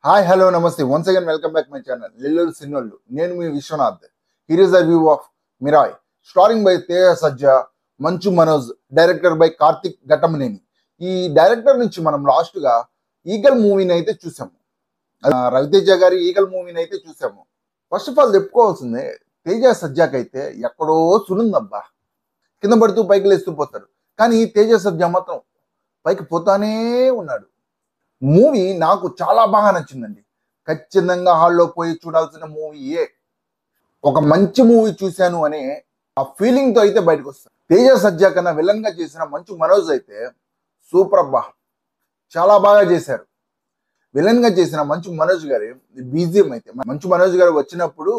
Hi, hello, namaste. Once again, welcome back my channel. Lillul Sinollu. Nenu mi Vishwanath. Here is a view of Mirai. Starring by Teja Sajja, Manchu Manoj, director by Karthik Ghatamaneni. ఈ director నుంచి మనం last గా eagle మూవీని అయితే చూసాము. రవితేజ గారి eagle మూవీని అయితే చూసాము. ఫస్ట్ ఆఫ్ ఆల్ చెప్పుకోవాల్సిందే, తేజ సజ్జాకి అయితే ఎక్కడో సునుందబ్బా. కింద పడుతూ పైకి లేస్తూ పోతాడు. కానీ తేజ సజ్జా మాత్రం పైకి పోతానే ఉన్నాడు. మూవీ నాకు చాలా బాగా నచ్చిందండి. ఖచ్చితంగా హాల్లో పోయి చూడాల్సిన మూవీయే. ఒక మంచి మూవీ చూశాను అనే ఆ ఫీలింగ్ తో అయితే బయటకు వస్తాను. తేజ సజ్జా కన్నా విలన్ గా చేసిన మంచు మనోజ్ అయితే సూపర్ అబ్బా, చాలా బాగా చేశారు. విలన్ గా చేసిన మంచు మనోజ్ గారి బీజిఎం అయితే, మంచు మనోజ్ గారు వచ్చినప్పుడు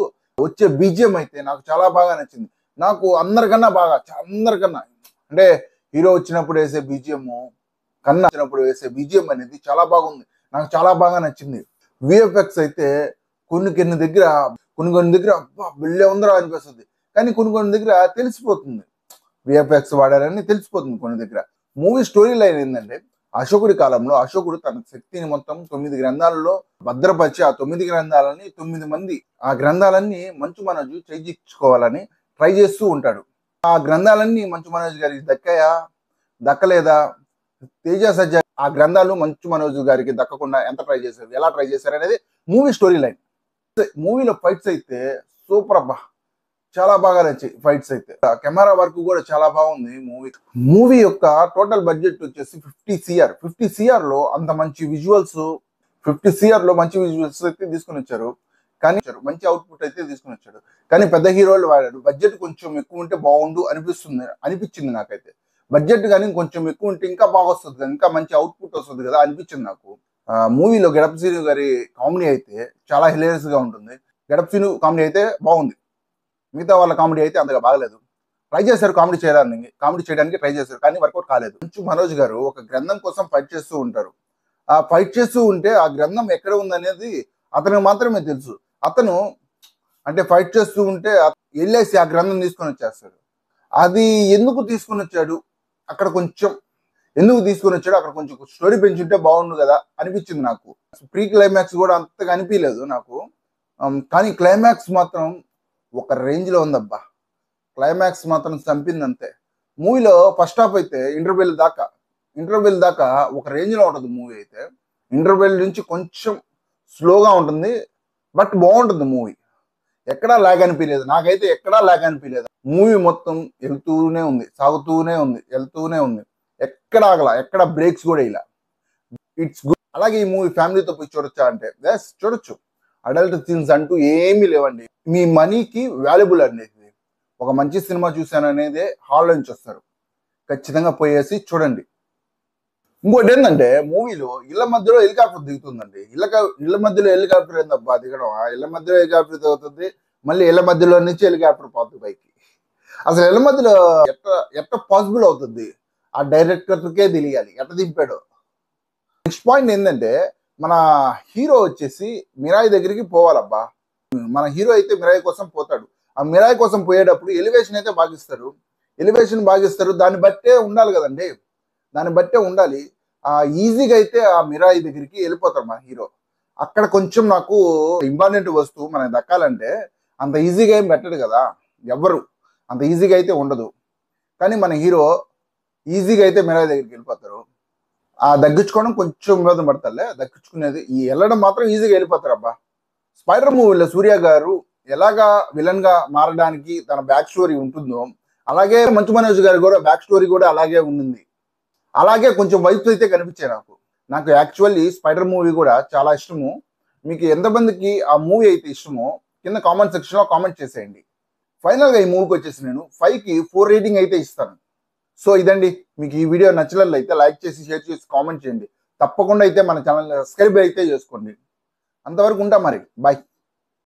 వచ్చే బీజిఎం అయితే నాకు చాలా బాగా నచ్చింది. నాకు అందరికన్నా అంటే హీరో వచ్చినప్పుడు వేసే బీజిఎం కన్నా వచ్చినప్పుడు వేసే బీజిఎం అనేది చాలా బాగుంది. నాకు చాలా బాగా నచ్చింది. విఎఫ్ఎక్స్ అయితే కొన్ని దగ్గర అబ్బా బిల్లే ఉందరా అనిపిస్తుంది. కానీ కొన్ని దగ్గర తెలిసిపోతుంది, విఎఫ్ఎక్స్ వాడారని తెలిసిపోతుంది కొన్ని దగ్గర. మూవీ స్టోరీ లైన్ ఏంటంటే, అశోకుడి కాలంలో అశోకుడు తన శక్తిని మొత్తం 9 గ్రంథాలలో భద్రపరిచి ఆ 9 గ్రంథాలని 9 మంది ఆ గ్రంథాలన్నీ మంచు మనోజ్ చేయించుకోవాలని ట్రై చేస్తూ ఉంటాడు. ఆ గ్రంథాలన్నీ మంచు మనోజ్ గారికి దక్కలేదా? తేజ సజ్జా ఆ గ్రంథాలు మంచు మనోజ్ గారికి దక్కకుండా ఎలా ట్రై చేశారు అనేది మూవీ స్టోరీ లైన్. మూవీలో ఫైట్స్ అయితే సూపర్ అబ్బా, చాలా బాగా నచ్చాయి ఫైట్స్ అయితే. కెమెరా వర్క్ కూడా చాలా బాగుంది. మూవీ యొక్క టోటల్ బడ్జెట్ వచ్చేసి 50 CR లో అంత మంచి విజువల్స్, 50 CR లో మంచి విజువల్స్ అయితే తీసుకుని వచ్చారు. కానీ మంచి అవుట్పుట్ అయితే తీసుకుని వచ్చాడు. కానీ పెద్ద హీరోలు వాడాడు. బడ్జెట్ కొంచెం ఎక్కువ ఉంటే బాగుండు అనిపించింది నాకైతే. బడ్జెట్ కానీ కొంచెం ఎక్కువ ఉంటే ఇంకా బాగా వస్తుంది కదా, ఇంకా మంచి అవుట్పుట్ వస్తుంది కదా అనిపించింది నాకు. మూవీలో గెడప్ సీను గారి కామెడీ అయితే చాలా హిలేరియస్ గా ఉంటుంది. గెడప్ సీను కామెడీ అయితే బాగుంది. మిగతా వాళ్ళ కామెడీ అయితే అంతగా బాగలేదు. ట్రై చేశారు కామెడీ చేయడానికి ట్రై చేశారు, కానీ వర్కౌట్ కాలేదు. మంచు మనోజ్ గారు ఒక గ్రంథం కోసం ఫైట్ చేస్తూ ఉంటారు. ఆ ఫైట్ చేస్తూ ఉంటే ఆ గ్రంథం ఎక్కడ ఉందనేది అతనికి మాత్రమే తెలుసు. అతను అంటే ఫైట్ చేస్తూ ఉంటే వెళ్ళేసి ఆ గ్రంథం తీసుకొని వచ్చేస్తాడు. అది ఎందుకు తీసుకొని వచ్చాడు, అక్కడ కొంచెం స్టోరీ పెంచుంటే బాగుండు కదా అనిపించింది నాకు. ప్రీ క్లైమాక్స్ కూడా అంతగా అనిపించలేదు నాకు. కానీ క్లైమాక్స్ మాత్రం ఒక రేంజ్ లో ఉందబ్బా. క్లైమాక్స్ మాత్రం చంపింది అంతే. మూవీలో ఫస్ట్ హాఫ్ అయితే ఇంటర్వెల్ దాకా ఒక రేంజ్ లో ఉంటుంది మూవీ అయితే. ఇంటర్వెల్ నుంచి కొంచెం స్లోగా ఉంటుంది, బట్ బాగుంటుంది మూవీ. ఎక్కడా లాగ్ అనిపించలేదు నాకైతే, మూవీ మొత్తం సాగుతూనే ఉంది. ఎక్కడ బ్రేక్స్ కూడా ఇలా. It's good. అలాగే ఈ మూవీ ఫ్యామిలీతో పోయి చూడొచ్చా అంటే చూడొచ్చు. అడల్ట్ సీన్స్ అంటూ ఏమీ లేవండి. మీ మనీకి వాల్యుబుల్ అనేది. ఒక మంచి సినిమా చూశాను అనేది హాల్లో నుంచి వస్తారు, ఖచ్చితంగా పోయేసి చూడండి. ఇంకోటి ఏంటంటే, మూవీలో ఇళ్ల మధ్యలో హెలికాప్టర్ దిగుతుందండి. ఇళ్ల మధ్యలో హెలికాప్టర్ ఏందబ్బా దిగడం? ఇళ్ల మధ్యలో హెలికాప్టర్ దిగుతుంది, మళ్ళీ ఇళ్ల మధ్యలో నుంచి హెలికాప్టర్ పోతుంది పైకి. అసలు ఇళ్ల మధ్యలో ఎట్ట పాసిబుల్ అవుతుంది? ఆ డైరెక్టర్కే తెలియాలి ఎట్ట దింపాడో. నెక్స్ట్ పాయింట్ ఏంటంటే, మన హీరో వచ్చేసి మిరాయి దగ్గరికి పోవాలబ్బా. మన హీరో అయితే మిరాయి కోసం పోతాడు. ఆ మిరాయి కోసం పోయేటప్పుడు ఎలివేషన్ అయితే బాగిస్తారు. దాన్ని బట్టే ఉండాలి కదండి, ఈజీగా అయితే ఆ మిరాయి దగ్గరికి వెళ్ళిపోతారు మన హీరో. అక్కడ కొంచెం నాకు ఇంపార్టెంట్ వస్తువు మనకు దక్కాలంటే అంత ఈజీగా ఏం పెట్టడు కదా, ఎవ్వరు అంత ఈజీగా అయితే ఉండదు. కానీ మన హీరో ఈజీగా అయితే మిరాయి దగ్గరికి వెళ్ళిపోతారు. దగ్గించుకోవడం కొంచెం వివాదం పడతారులే, దగ్గించుకునేది వెళ్ళడం మాత్రం ఈజీగా వెళ్ళిపోతారు అబ్బా. స్పైడర్ మూవీలో సూర్య గారు ఎలాగా విలన్ గా మారడానికి తన బ్యాక్ స్టోరీ ఉంటుందో, అలాగే మంచు మనోజ్ గారి కూడా బ్యాక్ స్టోరీ కూడా అలాగే ఉంది. అలాగే కొంచెం వైబ్స్ అయితే కనిపించాయి నాకు యాక్చువల్లీ స్పైడర్ మూవీ కూడా చాలా ఇష్టము. మీకు ఎంతమందికి ఆ మూవీ అయితే ఇష్టమో కింద కామెంట్ సెక్షన్ లో కామెంట్ చేసేయండి. ఫైనల్ గా ఈ మూవీకి వచ్చేసి నేను 5కి 4 రేటింగ్ అయితే ఇస్తాను. సో ఇదండి. మీకు ఈ వీడియో నచ్చినట్లయితే లైక్ చేసి, షేర్ చేసి, కామెంట్ చేయండి. తప్పకుండా అయితే మన ఛానల్ సబ్స్క్రైబ్ అయితే చేసుకోండి. అంతవరకు ఉంటా మరి, బాయ్.